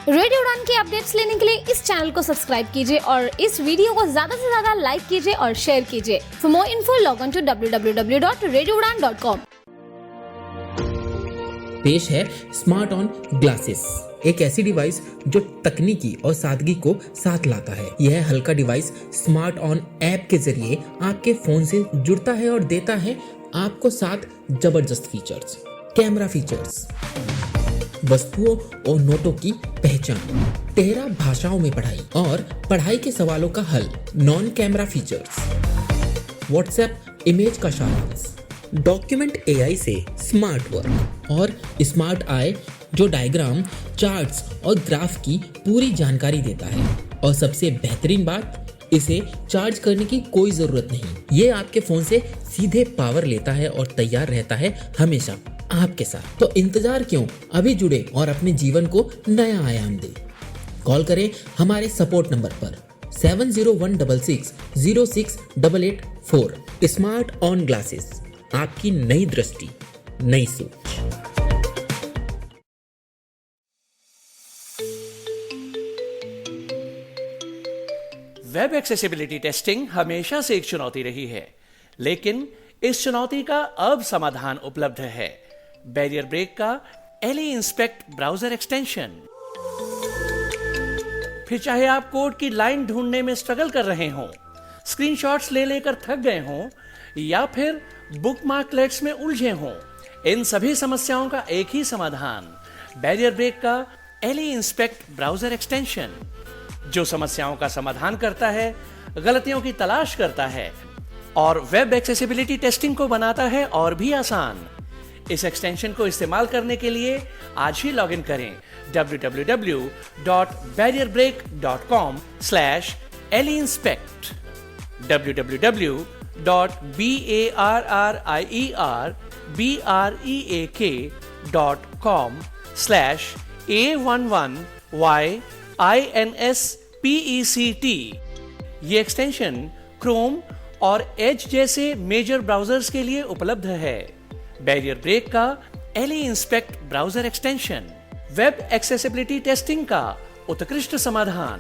Radio उड़ान की updates लेने के लिए इस चैनल को सब्सक्राइब कीजिए और इस वीडियो को ज्यादा से ज्यादा लाइक कीजिए और शेयर कीजिए। For more info log on to www.radioudan.com। पेश है स्मार्ट ऑन ग्लासेस, एक ऐसी डिवाइस जो तकनीकी और सादगी को साथ लाता है। यह हल्का डिवाइस स्मार्ट ऑन ऐप के जरिए आपके फोन से जुड़ता है और देता है आपको 7 जबरदस्त फीचर्स। कैमरा फीचर्स, वस्तुओं और नोटों की पहचान, 13 भाषाओं में पढ़ाई और पढ़ाई के सवालों का हल। Non camera features, WhatsApp image का सारांश, डॉक्यूमेंट एआई से स्मार्ट वर्क और स्मार्ट आई जो डायग्राम, चार्ट्स और ग्राफ की पूरी जानकारी देता है। और सबसे बेहतरीन बात, इसे चार्ज करने की कोई जरूरत नहीं। ये आपके फोन से सीधे पावर लेता है और तैयार रहता है हमेशा आपके साथ। तो इंतजार क्यों, अभी जुड़े और अपने जीवन को नया आयाम दे। कॉल करें हमारे सपोर्ट नंबर पर 7016606884। स्मार्ट ऑन ग्लासेस, आपकी नई दृष्टि, नई सोच। वेब एक्सेसिबिलिटी टेस्टिंग हमेशा से एक चुनौती रही है, लेकिन इस चुनौती का अब समाधान उपलब्ध है। बैरियर ब्रेक का एली इंस्पेक्ट ब्राउजर एक्सटेंशन। फिर चाहे आप कोड की लाइन ढूंढने में स्ट्रगल कर रहे हों, स्क्रीनशॉट्स ले लेकर थक गए हों या फिर बुकमार्कलेट्स में उलझे हों, इन सभी समस्याओं का एक ही समाधान, बैरियर ब्रेक का एली इंस्पेक्ट ब्राउजर एक्सटेंशन, जो समस्याओं का समाधान करता है, गलतियों की तलाश करता है और वेब एक्सेसिबिलिटी टेस्टिंग को बनाता है और भी आसान। इस एक्सटेंशन को इस्तेमाल करने के लिए आज ही लॉगिन करें www.barrierbreak.com/eliinspect www.barrierbreak.com/A11YINSPECT। ये एक्सटेंशन क्रोम और एज जैसे मेजर ब्राउजर्स के लिए उपलब्ध है। बैरियर ब्रेक का ally inspect browser extension, web accessibility testing का उत्कृष्ट समाधान।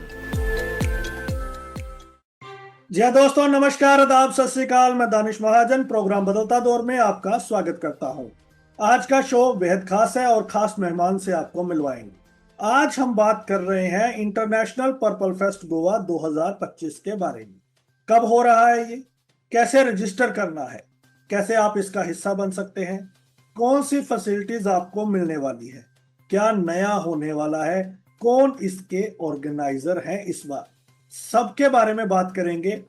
जी हाँ दोस्तों, नमस्कार, आदाब, सत श्री अकाल। मैं दानिश महाजन प्रोग्राम बदलता दौर में आपका स्वागत करता हूँ। आज का शो बेहद खास है और खास मेहमान से आपको मिलवाएंगे। आज हम बात कर रहे हैं इंटरनेशनल पर्पल फेस्ट गोवा 2025 के बारे में। कब हो रहा है ये, कैसे रजिस्टर करना है, कैसे आप इसका हिस्सा बन सकते हैं, कौन सी फैसिलिटीज आपको मिलने वाली है, क्या नया होने वाला है, कौन इसके ऑर्गेनाइजर हैं इस बार, सबके बारे में बात करेंगे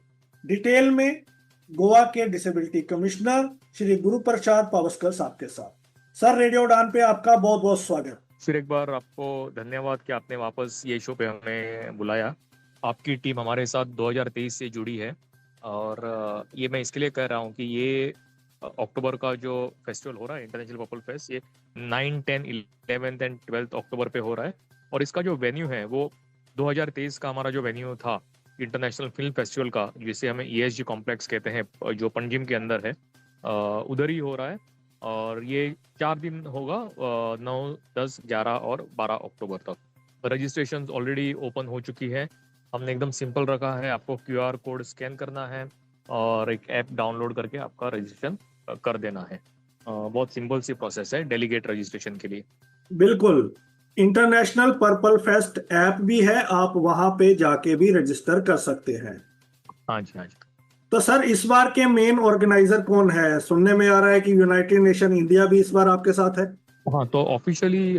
डिटेल में गोवा के डिसेबिलिटी कमिश्नर श्री गुरु प्रसाद पावस्कर साहब के साथ। सर, रेडियो उड़ान पे आपका बहुत बहुत स्वागत। फिर एक बार आपको धन्यवाद कि आपने वापस ये शो पे हमें बुलाया। आपकी टीम हमारे साथ 2023 से जुड़ी है और ये मैं इसके लिए कह रहा हूँ कि ये अक्टूबर का जो फेस्टिवल हो रहा है, इंटरनेशनल पर्पल फेस्ट, ये 9, 10, 11 एंड 12 अक्टूबर पे हो रहा है। और इसका जो वेन्यू है वो 2023 का हमारा जो वेन्यू था इंटरनेशनल फिल्म फेस्टिवल का, जिसे हमें ESG कॉम्प्लेक्स कहते हैं, जो पंजिम के अंदर है, उधर ही हो रहा है। और ये 4 दिन होगा, 9, 10, 11 और 12 अक्टूबर तक। रजिस्ट्रेशन ऑलरेडी ओपन हो चुकी है। हमने एकदम सिंपल रखा है, आपको QR कोड स्कैन करना है और एक ऐप डाउनलोड करके आपका रजिस्ट्रेशन कर देना है। बहुत सिंपल सी प्रोसेस है डेलीगेट रजिस्ट्रेशन के लिए। बिल्कुल, इंटरनेशनल पर्पल फेस्ट ऐप भी है, आप वहां पे जाके भी रजिस्टर कर सकते हैं। हाँ जी, हाँ जी। तो सर, इस बार के मेन ऑर्गेनाइजर कौन है? सुनने में आ रहा है कि यूनाइटेड नेशन इंडिया भी इस बार आपके साथ है। हाँ, तो ऑफिशियली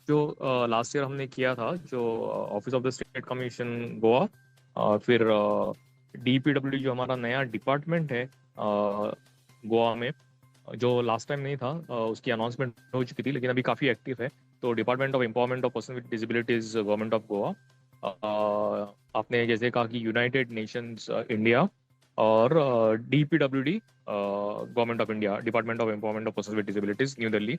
जो लास्ट ईयर हमने किया था, जो office of the state commission Goa, फिर DPW जो हमारा नया डिपार्टमेंट है गोवा में, जो लास्ट टाइम नहीं था, उसकी अनाउंसमेंट हो चुकी थी लेकिन अभी काफ़ी एक्टिव है। तो department of empowerment of person with disabilities, government of Goa, आपने जैसे कहा कि यूनाइटेड नेशंस इंडिया और DPWD, government of India, department of empowerment of person with disabilities, new Delhi,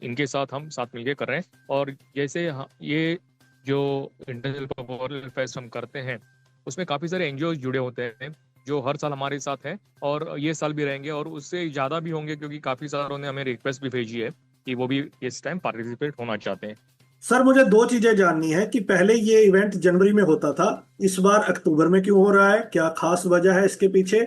इनके साथ हम साथ मिलकर कर रहे हैं। और जैसे ये जो इंटरनेशनल पर्पल फेस्ट हम करते हैं, उसमें काफ़ी सारे NGOs जुड़े होते हैं जो हर साल हमारे साथ है और ये साल भी रहेंगे और उससे ज़्यादा भी होंगे, क्योंकि काफ़ी सारों ने हमें रिक्वेस्ट भी भेजी है कि वो भी इस टाइम पार्टिसिपेट होना चाहते हैं। सर मुझे दो चीजें जाननी है कि पहले ये इवेंट जनवरी में होता था, इस बार अक्टूबर में क्यों हो रहा है, क्या खास वजह है इसके पीछे।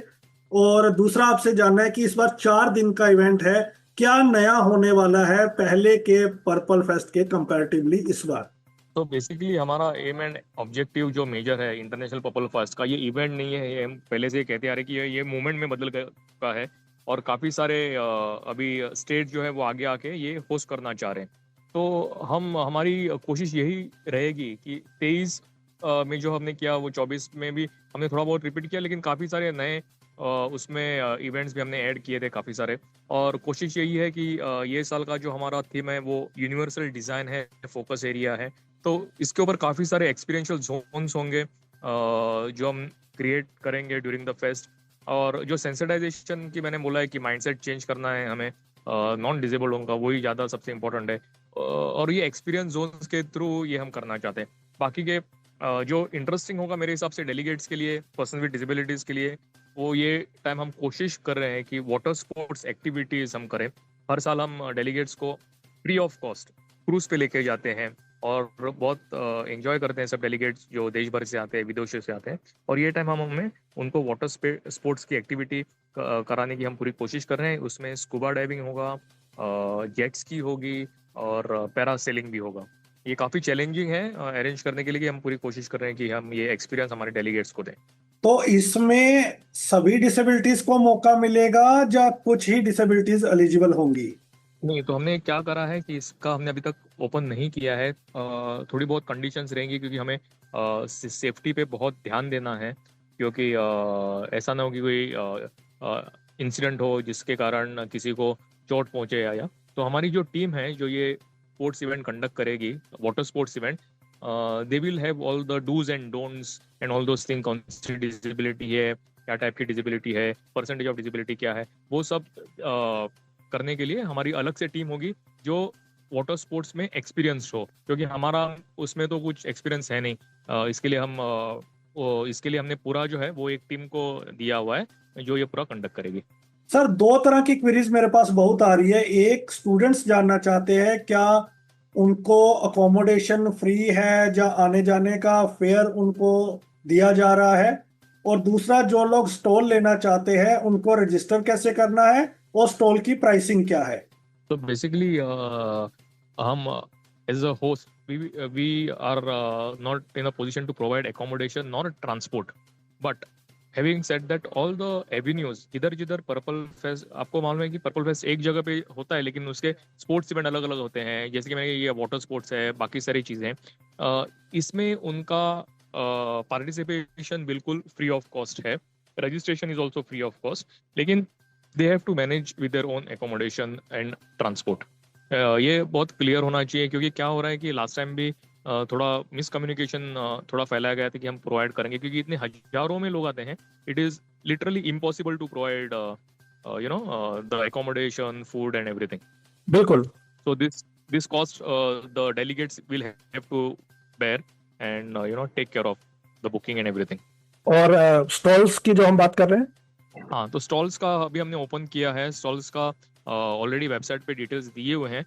और दूसरा आपसे जानना है कि इस बार 4 दिन का इवेंट है, क्या नया होने वाला है पहले के पर्पल फेस्ट के कंपैरेटिवली इस बार। तो बेसिकली हमारा एम एंड ऑब्जेक्टिव जो मेजर है इंटरनेशनल पर्पल फर्स्ट का, ये इवेंट नहीं है, ये हम पहले से कहते आ रहे हैं कि ये मूवमेंट में बदल चुका है। और काफ़ी सारे अभी स्टेट जो है वो आगे आके ये होस्ट करना चाह रहे हैं। तो हमारी कोशिश यही रहेगी कि 23 में जो हमने किया वो 24 में भी हमने थोड़ा बहुत रिपीट किया, लेकिन काफ़ी सारे नए उसमें इवेंट्स भी हमने ऐड किए थे काफ़ी सारे। और कोशिश यही है कि ये साल का जो हमारा थीम है वो यूनिवर्सल डिज़ाइन है, फोकस एरिया है। तो इसके ऊपर काफ़ी सारे एक्सपीरियंशियल जोन्स होंगे जो हम क्रिएट करेंगे ड्यूरिंग द फेस्ट। और जो सेंसिटाइजेशन की मैंने बोला है कि माइंडसेट चेंज करना है हमें नॉन डिजेबल लोगों का, वही ज़्यादा सबसे इम्पोर्टेंट है। और ये एक्सपीरियंस जोन्स के थ्रू ये हम करना चाहते हैं। बाकी के जो इंटरेस्टिंग होगा मेरे हिसाब से डेलीगेट्स के लिए, पर्सन विद डिसेबिलिटीज़ के लिए, वो ये टाइम हम कोशिश कर रहे हैं कि वाटर स्पोर्ट्स एक्टिविटीज़ हम करें। हर साल हम डेलीगेट्स को फ्री ऑफ कॉस्ट क्रूज पे लेके जाते हैं और बहुत एंजॉय करते हैं सब डेलीगेट्स जो देश भर से आते हैं, विदेशों से आते हैं। और ये टाइम हमें उनको वाटर स्पोर्ट्स की एक्टिविटी कराने की हम पूरी कोशिश कर रहे हैं। उसमें स्कूबा डाइविंग होगा, जेट स्की होगी और पैरासेलिंग भी होगा। ये काफ़ी चैलेंजिंग है अरेंज करने के लिए, कि हम पूरी कोशिश कर रहे हैं कि हम ये एक्सपीरियंस हमारे डेलीगेट्स को दें। तो इसमें सभी डिसेबिलिटीज को मौका मिलेगा या कुछ ही डिसेबिलिटीज एलिजिबल होंगी। नहीं, तो हमने क्या करा है कि इसका हमने अभी तक ओपन नहीं किया है। थोड़ी बहुत कंडीशंस रहेंगी क्योंकि हमें सेफ्टी पे बहुत ध्यान देना है, क्योंकि ऐसा ना हो कि कोई इंसिडेंट हो जिसके कारण किसी को चोट पहुंचे या तो हमारी जो टीम है जो ये स्पोर्ट्स इवेंट कंडक्ट करेगी, water sports event, they will have all the dos and don'ts and all those thing. कौन सी डिसेबिलिटी है, क्या टाइप की डिसेबिलिटी है, परसेंटेज ऑफ डिसेबिलिटी क्या है, वो सब करने के लिए हमारी अलग से टीम होगी जो वाटर स्पोर्ट्स में एक्सपीरियंस हो, क्योंकि हमारा उसमें तो कुछ एक्सपीरियंस है नहीं। इसके लिए हमने पूरा जो है वो एक टीम को दिया हुआ है जो ये पूरा कंडक्ट करेगी। सर दो तरह की क्वेरीज मेरे पास बहुत आ रही है। एक, स्टूडेंट्स जानना चाहते हैं क्या उनको अकोमोडेशन फ्री है या आने जाने का फेयर उनको दिया जा रहा है। और दूसरा, जो लोग स्टॉल लेना चाहते हैं उनको रजिस्टर कैसे करना है और स्टॉल की प्राइसिंग क्या है। तो बेसिकली हम as a host we are not in a position to provide accommodation nor transport, but having said that all the avenues जिधर जिधर पर्पल फेस्ट, आपको मालूम है कि पर्पल फेस्ट एक जगह पे होता है लेकिन उसके स्पोर्ट्स इवेंट अलग अलग होते हैं। जैसे कि मैंने ये वाटर स्पोर्ट्स है, बाकी सारी चीज़ें, इसमें उनका पार्टिसिपेशन बिल्कुल फ्री ऑफ कॉस्ट है। Registration is also free of cost, लेकिन they have to manage with their own accommodation and transport. ये बहुत क्लियर होना चाहिए, क्योंकि क्या हो रहा है कि लास्ट टाइम भी थोड़ा मिसकम्युनिकेशन थोड़ा फैलाया गया था कि हम प्रोवाइड करेंगे, क्योंकि इतने हजारों में लोग आते हैं। It is literally impossible to provide the accommodation, food and everything. बिल्कुल। So this cost the delegates will have to bear and take care of the booking and everything. और स्टॉल्स की जो हम बात कर रहे हैं, हाँ, तो स्टॉल्स का अभी हमने ओपन किया है। स्टॉल्स का ऑलरेडी वेबसाइट पे डिटेल्स दिए हुए हैं।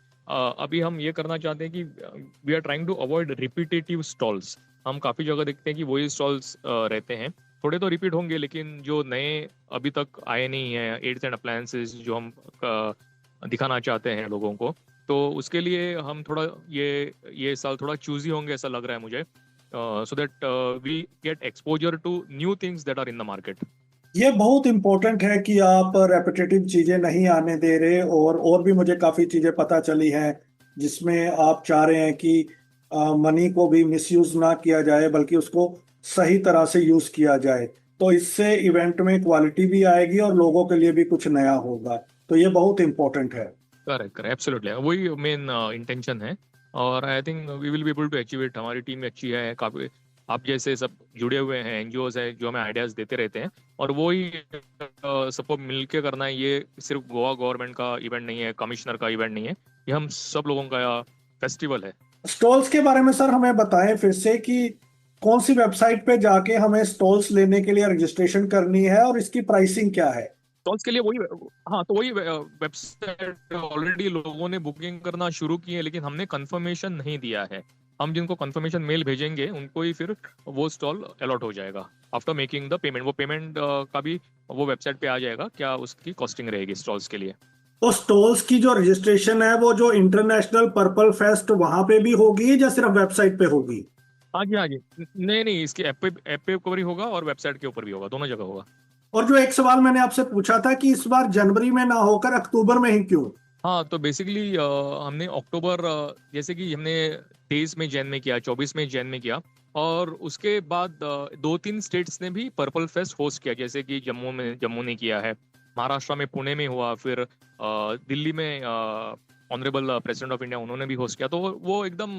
अभी हम ये करना चाहते हैं कि we are trying to avoid repetitive stalls. हम काफ़ी जगह देखते हैं कि वही स्टॉल्स रहते हैं, थोड़े तो रिपीट होंगे, लेकिन जो नए अभी तक आए नहीं हैं एड्स एंड अप्लायंसेस जो हम दिखाना चाहते हैं लोगों को, तो उसके लिए हम थोड़ा ये साल थोड़ा चूजी होंगे ऐसा लग रहा है मुझे, so that we get exposure to new things that are in the market. ये बहुत इंपॉर्टेंट है कि आप रेपिटेटिव चीजें नहीं आने दे रहे। और भी मुझे काफी चीजें पता चली हैं जिसमें आप चाह रहे हैं कि मनी को भी मिसयूज ना किया जाए बल्कि उसको सही तरह से यूज किया जाए। तो इससे इवेंट में क्वालिटी भी आएगी और लोगों के लिए भी कुछ नया होगा। तो ये बहुत इंपॉर्टेंट है। करेक्ट, एब्सोल्युटली, वही मेन इंटेंशन है और I think we will be able to achieve it. हमारी टीम अच्छी है, काफ़ी आप जैसे सब जुड़े हुए हैं, एनजीओज है जो हमें आइडियाज़ देते रहते हैं, और वो ही सबको मिलके करना है। ये सिर्फ गोवा गवर्नमेंट का इवेंट नहीं है, कमिश्नर का इवेंट नहीं है, ये हम सब लोगों का फेस्टिवल है। स्टॉल्स के बारे में सर हमें बताएं फिर से कि कौन सी वेबसाइट पे जाके हमें स्टॉल्स लेने के लिए रजिस्ट्रेशन करनी है और इसकी प्राइसिंग क्या है। स्टॉल्स के लिए वही, हाँ तो वही वेबसाइट ऑलरेडी लोगों ने बुकिंग करना शुरू की है, लेकिन हमने कंफर्मेशन नहीं दिया है। हम जिनको कंफर्मेशन मेल भेजेंगे उनको ही फिर वो स्टॉल अलॉट हो जाएगा आफ्टर मेकिंग द पेमेंट। वो पेमेंट का भी वो वेबसाइट पे आ जाएगा, क्या उसकी कॉस्टिंग रहेगी स्टॉल्स के लिए। तो स्टॉल्स की जो रजिस्ट्रेशन है वो जो इंटरनेशनल पर्पल फेस्ट वहां पे भी होगी या सिर्फ वेबसाइट पे होगी? हाँ जी, हाँ जी। नहीं नहीं, इसके ऐप पे ऊपर भी होगा और वेबसाइट के ऊपर भी होगा, दोनों जगह होगा। और जो एक सवाल मैंने आपसे पूछा था कि इस बार जनवरी में ना होकर अक्टूबर में ही क्यों? हाँ तो बेसिकली हमने अक्टूबर, जैसे कि हमने 23 में जैन में किया, 24 में जैन में किया, और उसके बाद 2-3 स्टेट्स ने भी पर्पल फेस्ट होस्ट किया, जैसे कि जम्मू ने किया है, महाराष्ट्र में पुणे में हुआ, फिर दिल्ली में ऑनरेबल प्रेसिडेंट ऑफ इंडिया उन्होंने भी होस्ट किया। तो वो एकदम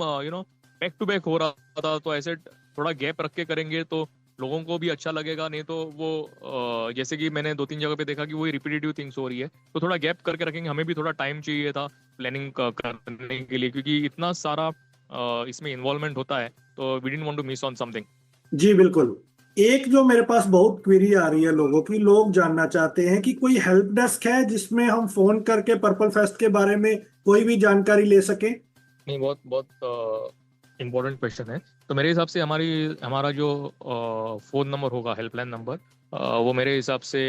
बैक टू बैक हो रहा था। तो ऐसे थोड़ा गैप रख के करेंगे तो लोगों को भी अच्छा लगेगा, नहीं तो वो जैसे कि मैंने 2-3 जगह पे देखा कि वही रिपीटेटिव थिंग्स हो रही है, तो थोड़ा गैप करके रखेंगे। हमें भी थोड़ा टाइम चाहिए था प्लानिंग करने के लिए, क्योंकि इतना सारा इसमें इन्वॉल्वमेंट होता है, तो we didn't want to miss on something. जी बिल्कुल। एक जो मेरे पास बहुत क्वेरी आ रही है लोगों की, लोग जानना चाहते हैं कि कोई हेल्प डेस्क है जिसमें हम फोन करके पर्पल फेस्ट के बारे में कोई भी जानकारी ले सकें? नहीं, बहुत बहुत इम्पोर्टेंट क्वेश्चन है। तो मेरे हिसाब से हमारा जो फोन नंबर होगा, हेल्पलाइन नंबर, वो मेरे हिसाब से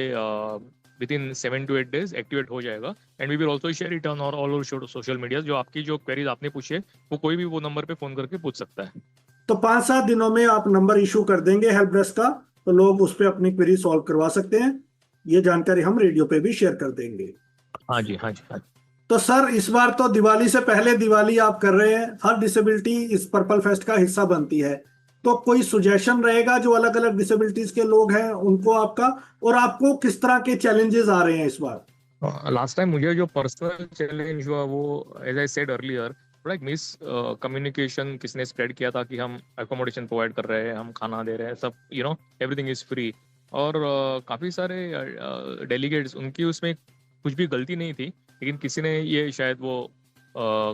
within 7 to 8 days activate हो जाएगा। And we will also share it on और ऑल ओवर सोशल मीडिया। जो आपकी जो क्वेरीज आपने पूछे, वो कोई भी वो नंबर पे फोन करके पूछ सकता है। तो 5-7 दिनों में आप नंबर इशू कर देंगे हेल्प डेस्क का, तो लोग उस पर अपनी क्वेरी सॉल्व करवा सकते हैं। ये जानकारी हम रेडियो पे भी शेयर कर देंगे। हाँ जी, हाँ जी, हाँ जी। तो सर, इस बार तो दिवाली से पहले दिवाली आप कर रहे हैं, हर डिसेबिलिटी इस पर्पल फेस्ट का हिस्सा बनती है, तो कोई सुजेशन रहेगा जो अलग अलग डिसेबिलिटीज के लोग हैं उनको आपका, और आपको किस तरह के चैलेंजेस आ रहे हैं इस बार? लास्ट टाइम मुझे जो पर्सनल चैलेंज हुआ, वो एज आई सेड अर्लियर, थोड़ा एक मिस कम्युनिकेशन किसने स्प्रेड किया था कि हम अकोमोडेशन प्रोवाइड कर रहे हैं, हम खाना दे रहे हैं, सब एवरीथिंग इज फ्री। और काफ़ी सारे डेलीगेट्स, उनकी उसमें कुछ भी गलती नहीं थी, लेकिन किसी ने ये शायद वो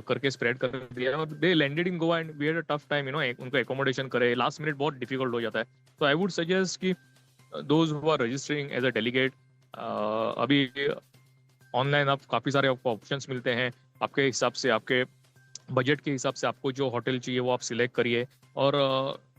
करके स्प्रेड कर दिया, और they landed in Goa and we had a tough time, उनको एकोमोडेशन करे, लास्ट मिनट बहुत डिफिकल्ट हो जाता है। तो आई वुड सजेस्ट कि those who are registering as a delegate, अभी ऑनलाइन आप काफ़ी सारे आपको ऑप्शंस मिलते हैं, आपके हिसाब से, आपके बजट के हिसाब से आपको जो होटल चाहिए वो आप सिलेक्ट करिए। और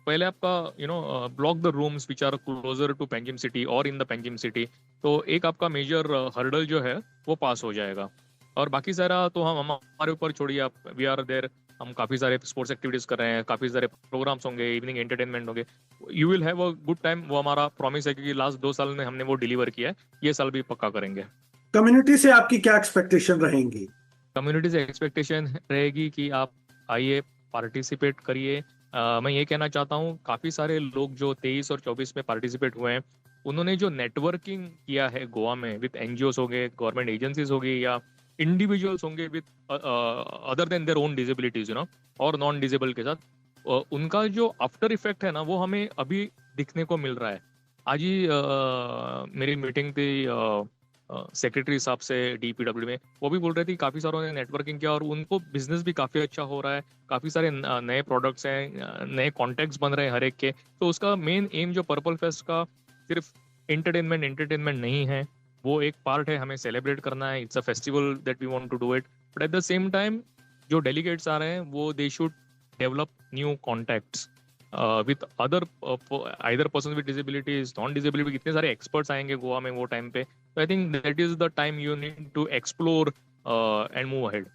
पहले आपका block the rooms which are closer to Panjim city और इन द पेंजिम सिटी, तो एक आपका मेजर हर्डल जो है वो पास हो जाएगा। और बाकी सारा तो हम हमारे ऊपर छोड़िए, आप वी आर देयर, हम काफ़ी सारे स्पोर्ट्स एक्टिविटीज़ कर रहे हैं, काफ़ी सारे प्रोग्राम्स होंगे, इवनिंग एंटरटेनमेंट होंगे, you will have a good time. वो हमारा प्रॉमिस है, क्योंकि लास्ट 2 साल में हमने वो डिलीवर किया है, ये साल भी पक्का करेंगे। कम्युनिटी से आपकी क्या एक्सपेक्टेशन रहेंगी? कम्युनिटी से एक्सपेक्टेशन रहेगी कि आप आइए, पार्टिसिपेट करिए। मैं ये कहना चाहता हूँ, काफ़ी सारे लोग जो 23 और 24 में पार्टिसिपेट हुए हैं, उन्होंने जो नेटवर्किंग किया है गोवा में विद एनजीओस हो गए, गवर्नमेंट एजेंसीज हो गई, या इंडिविजुअल्स होंगे with other than their own disabilities, और नॉन डिसेबल के साथ, उनका जो आफ्टर इफेक्ट है ना, वो हमें अभी दिखने को मिल रहा है। आज ही मेरी मीटिंग थी सेक्रेटरी साहब से DPW में, वो भी बोल रहे थे काफ़ी सारों ने नेटवर्किंग किया और उनको बिजनेस भी काफ़ी अच्छा हो रहा है, काफ़ी सारे नए प्रोडक्ट्स हैं, नए कॉन्टैक्ट्स बन रहे हैं हर एक के। तो उसका मेन एम जो पर्पल फेस्ट का सिर्फ एंटरटेनमेंट नहीं है, वो एक पार्ट है, हमें सेलिब्रेट करना है, it's a festival that we want to do it, but at the same time जो डेलीगेट्स आ रहे हैं वो they should develop new contacts with other either person with disabilities, non disability, कितने सारे एक्सपर्ट्स आएंगे गोवा में वो टाइम पे। तो I think that is the time you need to explore and move ahead.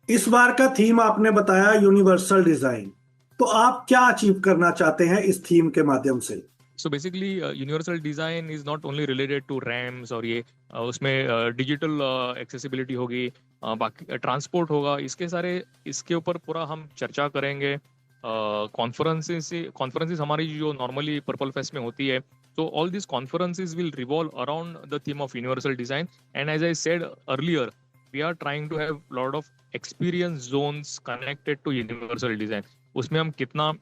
इस बार का थीम आपने बताया यूनिवर्सल डिजाइन, तो आप क्या अचीव करना चाहते हैं इस थीम के माध्यम से? So basically universal design is not only related to ramps, और ये उसमें डिजिटल एक्सेसिबिलिटी होगी, बाकी ट्रांसपोर्ट होगा, इसके ऊपर पूरा हम चर्चा करेंगे। कॉन्फ्रेंसेस हमारी जो नॉर्मली पर्पल फेस्ट में होती है, so all these conferences will revolve around the theme of universal design, and as I said earlier, we are trying to have lot of experience zones connected to universal design. उसमें हम कितना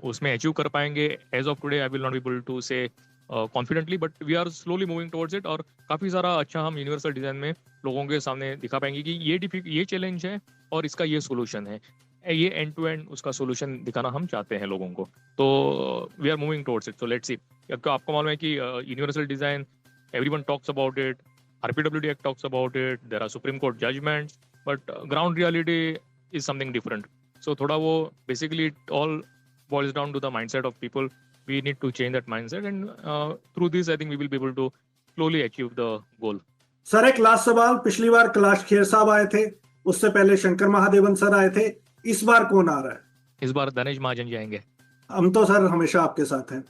उसमें achieve कर पाएंगे, as of today I will not be able to say confidently, but we are slowly moving towards it, और काफ़ी सारा अच्छा हम यूनिवर्सल डिज़ाइन में लोगों के सामने दिखा पाएंगे कि ये चैलेंज है और इसका ये सोल्यूशन है, ये एंड टू एंड उसका सोल्यूशन दिखाना हम चाहते हैं लोगों को। तो we are moving towards it, so let's see. आपको मालूम है कि universal design everyone talks about it. RPWD Act talks about it. There are Supreme Court judgments, but ground reality is something different. So thoda wo basically it all boils down to the mindset of people. We need to change that mindset, and through this I think we will be able to slowly achieve the goal. Sir एक last सवाल, पिछली बार कैलाश खेर साहब आए थे, उससे पहले Shankar Mahadevan sir आए थे, इस बार कौन आ रहा है? इस बार दानिश महाजन जी आएंगे. हम तो सर हमेशा आपके साथ हैं.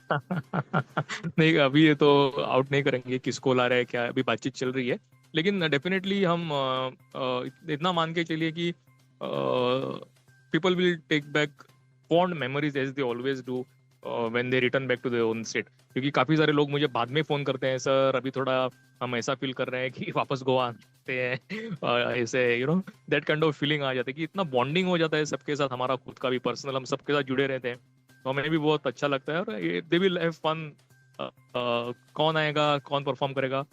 नहीं, अभी ये तो आउट नहीं करेंगे किसको ला रहे हैं क्या, अभी बातचीत चल रही है. लेकिन डेफिनेटली हम इतना मान के चलिए कि people will take back fond memories as they always do when they return back to their own state. क्योंकि काफी सारे लोग मुझे बाद में फोन करते हैं, सर अभी थोड़ा हम ऐसा फील कर रहे हैं कि वापस गोवा आते हैं, ऐसे दैट काइंड ऑफ फीलिंग आ जाती है कि इतना बॉन्डिंग हो जाता है सबके साथ, हमारा खुद का भी पर्सनल, हम सबके साथ जुड़े रहते हैं, तो हमें भी बहुत अच्छा लगता है. और दे विल हैव फन. कौन आएगा, कौन परफॉर्म करेगा,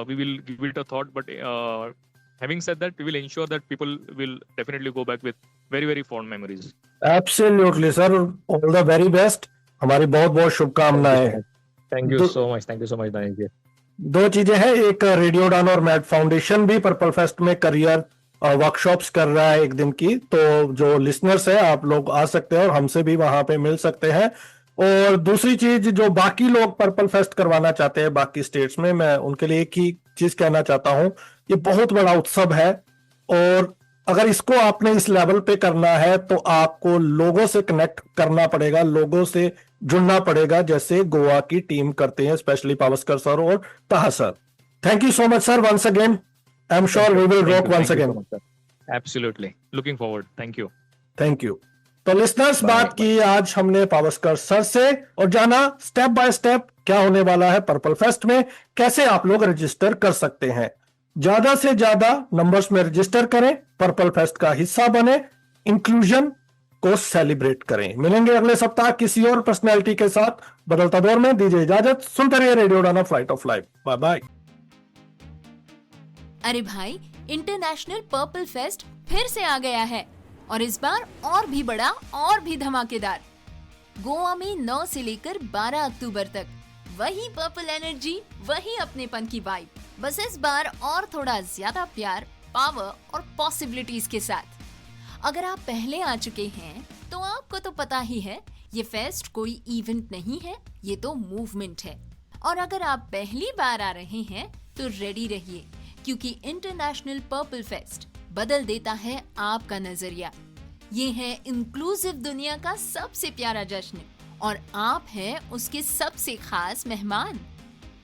we will give it a thought, but having said that, we will ensure that people will definitely go back with very very fond memories. Absolutely sir, all the very best. हमारी बहुत बहुत शुभकामनाएं हैं. Thank you so much Danish जी. दो चीजें हैं, एक radio डान और मैड फाउंडेशन भी पर्पल फेस्ट में करियर वर्कशॉप्स कर रहा है एक दिन की, तो जो लिसनर्स है आप लोग आ सकते हैं और हमसे भी वहां पे मिल सकते हैं. और दूसरी चीज, जो बाकी लोग पर्पल फेस्ट करवाना चाहते हैं बाकी स्टेट्स में, मैं उनके लिए एक ही चीज कहना चाहता हूं, ये बहुत बड़ा उत्सव है और अगर इसको आपने इस लेवल पे करना है तो आपको लोगों से कनेक्ट करना पड़ेगा, लोगों से जुड़ना पड़ेगा, जैसे गोवा की टीम करते हैं, स्पेशली पावस्कर सर और Taha sir. Thank you so much sir once again. I am sure we will rock once again. Absolutely, looking forward. Thank you. तो लिसनर्स, बात की आज हमने पावस्कर सर से और जाना स्टेप बाय स्टेप क्या होने वाला है पर्पल फेस्ट में, कैसे आप लोग रजिस्टर कर सकते हैं. ज्यादा से ज्यादा नंबर्स में रजिस्टर करें, पर्पल फेस्ट का हिस्सा बने, इंक्लूजन को सेलिब्रेट करें. मिलेंगे अगले सप्ताह किसी और पर्सनैलिटी के साथ. बदलता दौर में दीजिए इजाजत. सुनते रहिए रेडियो डाना flight of life. Bye bye. अरे भाई, इंटरनेशनल पर्पल फेस्ट फिर से आ गया है और इस बार और भी बड़ा और भी धमाकेदार. गोवा में 9 से लेकर 12 अक्टूबर तक वही पर्पल एनर्जी, वही अपनेपन की वाइब, बस इस बार और थोड़ा ज्यादा प्यार, पावर और पॉसिबिलिटीज के साथ. अगर आप पहले आ चुके हैं तो आपको तो पता ही है, ये फेस्ट कोई इवेंट नहीं है, ये तो मूवमेंट है. और अगर आप पहली बार आ रहे हैं तो रेडी रहिए, क्योंकि इंटरनेशनल पर्पल फेस्ट बदल देता है आपका नजरिया. ये है इंक्लूसिव दुनिया का सबसे प्यारा जश्न और आप हैं उसके सबसे खास मेहमान.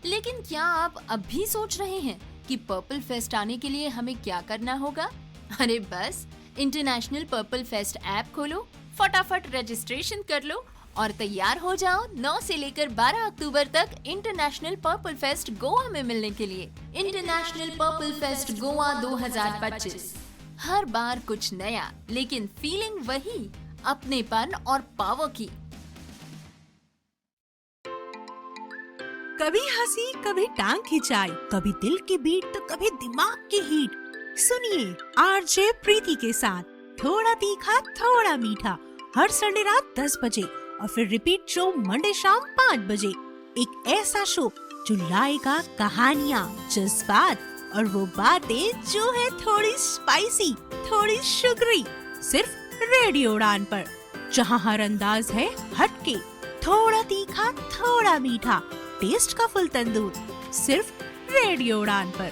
लेकिन क्या आप अब भी सोच रहे हैं कि पर्पल फेस्ट आने के लिए हमें क्या करना होगा? अरे बस इंटरनेशनल पर्पल फेस्ट ऐप खोलो, फटाफट रजिस्ट्रेशन कर लो और तैयार हो जाओ 9 से लेकर 12 अक्टूबर तक इंटरनेशनल पर्पल फेस्ट गोवा में मिलने के लिए. International purple fest Goa 2025. हर बार कुछ नया, लेकिन फीलिंग वही, अपनेपन और पावर की. कभी हंसी, कभी टांग खिंचाई, कभी दिल की बीट तो कभी दिमाग की हीट. सुनिए आरजे प्रीति के साथ थोड़ा तीखा थोड़ा मीठा, हर संडे रात 10 बजे और फिर रिपीट शो मंडे शाम 5 बजे. एक ऐसा शो जो लाएगा कहानियाँ, जज्बात और वो बातें जो है थोड़ी स्पाइसी, थोड़ी शुगरी, सिर्फ रेडियो उड़ान पर, जहाँ हर अंदाज है हटके. थोड़ा तीखा थोड़ा मीठा, टेस्ट का फुल तंदूर, सिर्फ रेडियो उड़ान पर.